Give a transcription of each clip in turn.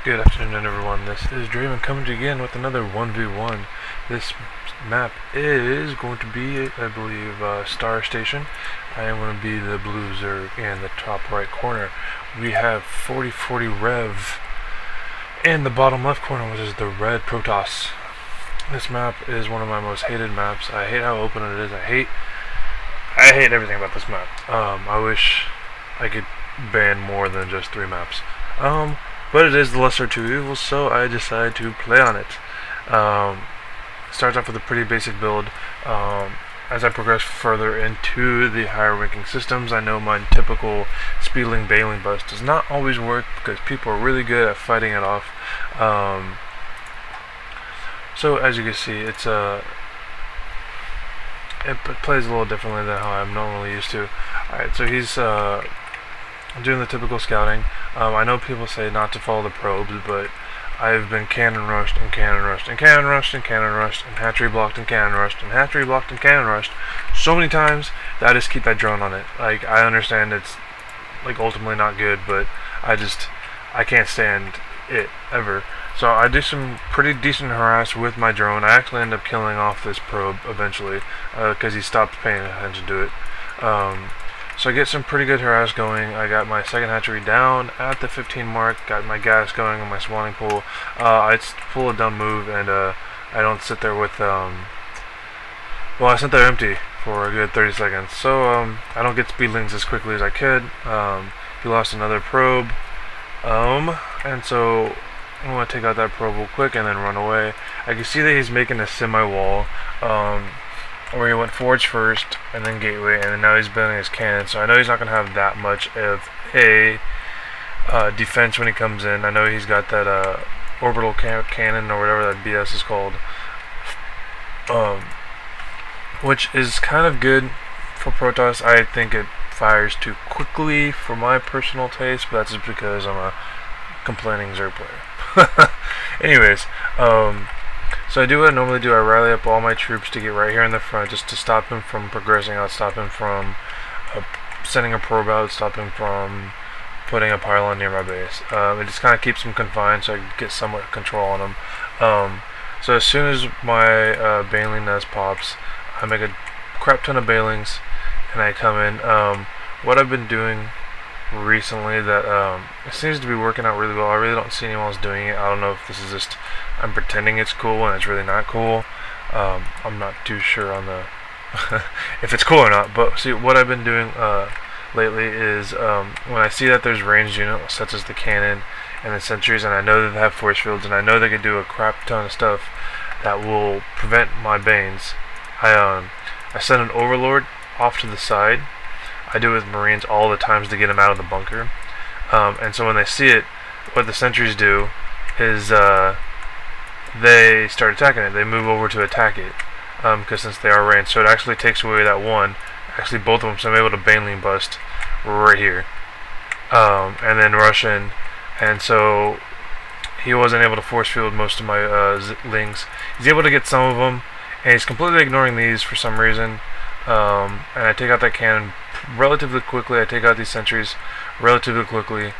Good afternoon, everyone. This is Draven coming to you again with another 1v1. This map is going to be, I believe, Star Station. I am going to be the blue Zerg in the top right corner. We have 4040 Rev in the bottom left corner, which is the red Protoss. This map is one of my most hated maps. I hate how open it is. I hate everything about this map. I wish I could ban more than just 3 maps. But it is the lesser of two evils, so I decided to play on it. Starts off with a pretty basic build. As I progress further into the higher ranking systems, I know my typical speedling bailing bust does not always work because people are really good at fighting it off. So as you can see, it plays a little differently than how I'm normally used to. Alright, so he's doing the typical scouting. I know people say not to follow the probes, but I've been cannon rushed and cannon rushed and cannon rushed and cannon rushed and hatchery blocked and cannon rushed and hatchery blocked and cannon rushed so many times that I just keep that drone on it. Like, I understand it's like ultimately not good, but I can't stand it ever. So I do some pretty decent harass with my drone. I actually end up killing off this probe eventually because he stopped paying attention to it. So I get some pretty good harass going. I got my second hatchery down at the 15 mark, got my gas going on my spawning pool. I pull a dumb move and I don't sit there with, well, I sit there empty for a good 30 seconds. So I don't get speedlings as quickly as I could. He lost another probe. And so I'm going to take out that probe real quick and then run away. I can see that he's making a semi-wall. Where he went forge first, and then gateway, and then now he's building his cannon. So I know he's not going to have that much of a defense when he comes in. I know he's got that orbital cannon, or whatever that BS is called, which is kind of good for Protoss. I think it fires too quickly for my personal taste, but that's just because I'm a complaining Zerg player. Anyways, so I do what I normally do. I rally up all my troops to get right here in the front, just to stop him from progressing out, stop him from sending a probe out, stop him from putting a pylon near my base. It just kind of keeps him confined so I can get somewhat control on him. So as soon as my bailing nest pops, I make a crap ton of bailings and I come in. What I've been doing recently that it seems to be working out really well. I really don't see anyone else doing it. I don't know if this is just I'm pretending it's cool and it's really not cool. I'm not too sure on the if it's cool or not. But see, what I've been doing lately is when I see that there's ranged units such as the cannon and the sentries, and I know that they have force fields, and I know they can do a crap ton of stuff that will prevent my banes. I send an overlord off to the side. I do it with Marines all the times to get them out of the bunker. And so when they see it, what the sentries do is they start attacking it. They move over to attack it because since they are ranged, so it actually takes away that one. Actually, both of them. So I'm able to baneling bust right here, and then rush in. And so he wasn't able to force field most of my lings. He's able to get some of them, and he's completely ignoring these for some reason. And I take out that cannon relatively quickly. I take out these sentries relatively quickly.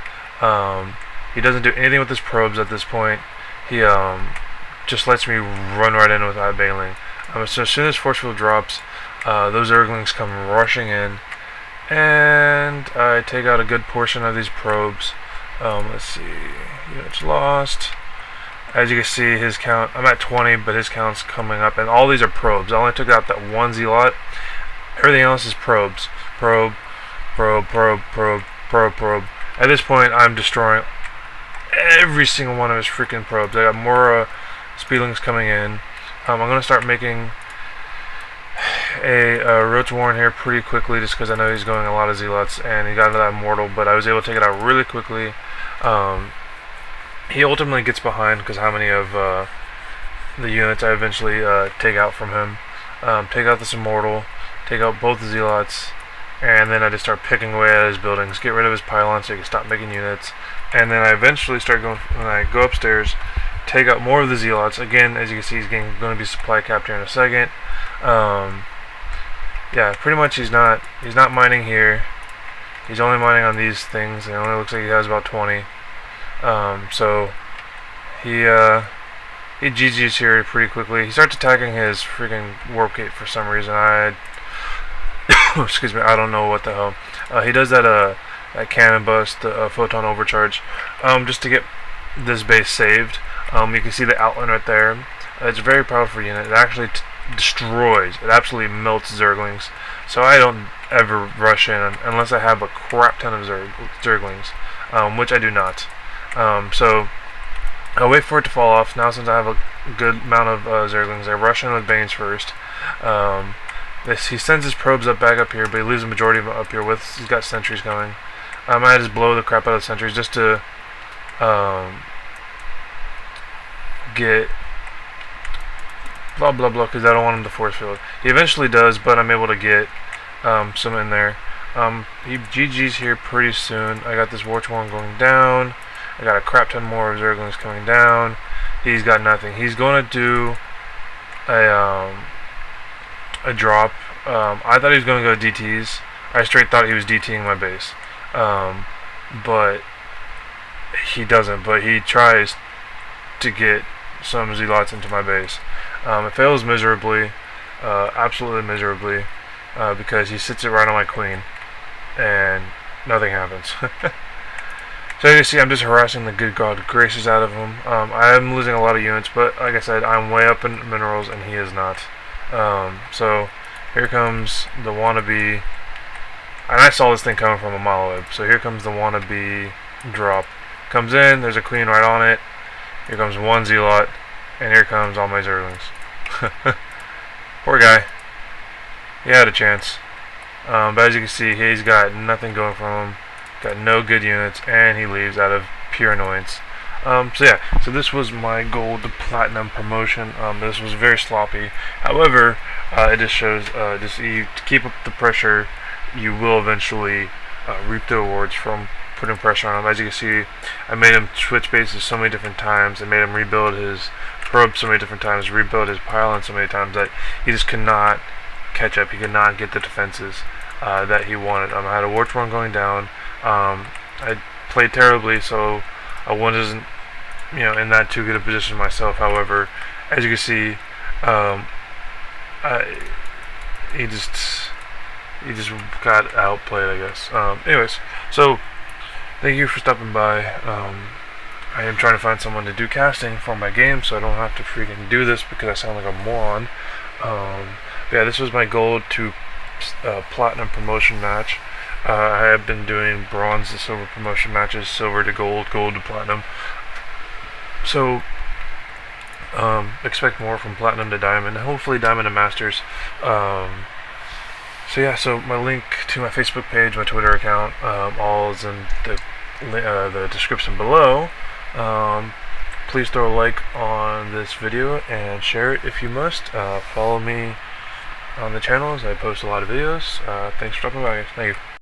He doesn't do anything with his probes at this point. He just lets me run right in without bailing. So as soon as force field drops, those Zerglings come rushing in, and I take out a good portion of these probes. Let's see, units lost. As you can see, his count, I'm at 20, but his count's coming up, and all these are probes. I only took out that one zealot. Everything else is probes. Probe, probe, probe, probe, probe, probe. At this point, I'm destroying every single one of his freaking probes. I got more speedlings coming in. I'm going to start making a Roach Warren here pretty quickly, just because I know he's going a lot of zealots, and he got that mortal, but I was able to take it out really quickly. He ultimately gets behind because how many of the units I eventually take out from him. Take out this immortal, take out both the zealots, and then I just start picking away at his buildings, get rid of his pylons so he can stop making units, and then I eventually start going, when I go upstairs, take out more of the zealots. Again, as you can see, he's going to be supply capped here in a second. Yeah, pretty much he's not mining here. He's only mining on these things, and it only looks like he has about 20. So he GG's here pretty quickly. He starts attacking his freaking warp gate for some reason. Excuse me, I don't know what the hell. He does that cannon bust, the photon overcharge, just to get this base saved. You can see the outline right there. It's a very powerful unit. It actually destroys. It absolutely melts Zerglings. So I don't ever rush in unless I have a crap ton of Zerglings, which I do not. So I'll wait for it to fall off. Now since I have a good amount of Zerglings, I rush in with Banes first. He sends his probes back up here, but he leaves the majority of them up here with. He's got sentries going. I just blow the crap out of the sentries just to get blah blah blah, because I don't want him to force field. He eventually does, but I'm able to get some in there. He GG's here pretty soon. I got this Warch one going down. I got a crap ton more of Zerglings coming down. He's got nothing. He's going to do a drop. I thought he was going to go DTs. I straight thought he was DTing my base. But he doesn't. But he tries to get some zealots into my base. It fails miserably. Absolutely miserably. Because he sits it right on my queen. And nothing happens. So you can see I'm just harassing the good god graces out of him. I am losing a lot of units, but like I said, I'm way up in minerals and he is not. So here comes the wannabe, and I saw this thing coming from a mile away. So here comes the wannabe drop. Comes in, there's a queen right on it. Here comes one zealot, and here comes all my Zerglings. Poor guy. He had a chance. But as you can see, he's got nothing going for him. Got no good units, and he leaves out of pure annoyance. So yeah, so this was my gold to platinum promotion. This was very sloppy. However, it just shows just to keep up the pressure, you will eventually reap the rewards from putting pressure on him. As you can see, I made him switch bases so many different times. I made him rebuild his probe so many different times, rebuild his pylon so many times that he just could not catch up. He could not get the defenses that he wanted. I had a Warch one going down. I played terribly, so I wasn't, in that too good a position myself. However, as you can see, he just got outplayed, I guess. Anyways, so thank you for stopping by. I am trying to find someone to do casting for my game, so I don't have to freaking do this because I sound like a moron. But yeah, this was my gold to platinum promotion match. I have been doing bronze to silver promotion matches, silver to gold, gold to platinum. So expect more from platinum to diamond, hopefully diamond to masters. So yeah, so my link to my Facebook page, my Twitter account, all is in the description below. Please throw a like on this video and share it if you must. Follow me on the channels. I post a lot of videos. Thanks for stopping by, guys. Thank you.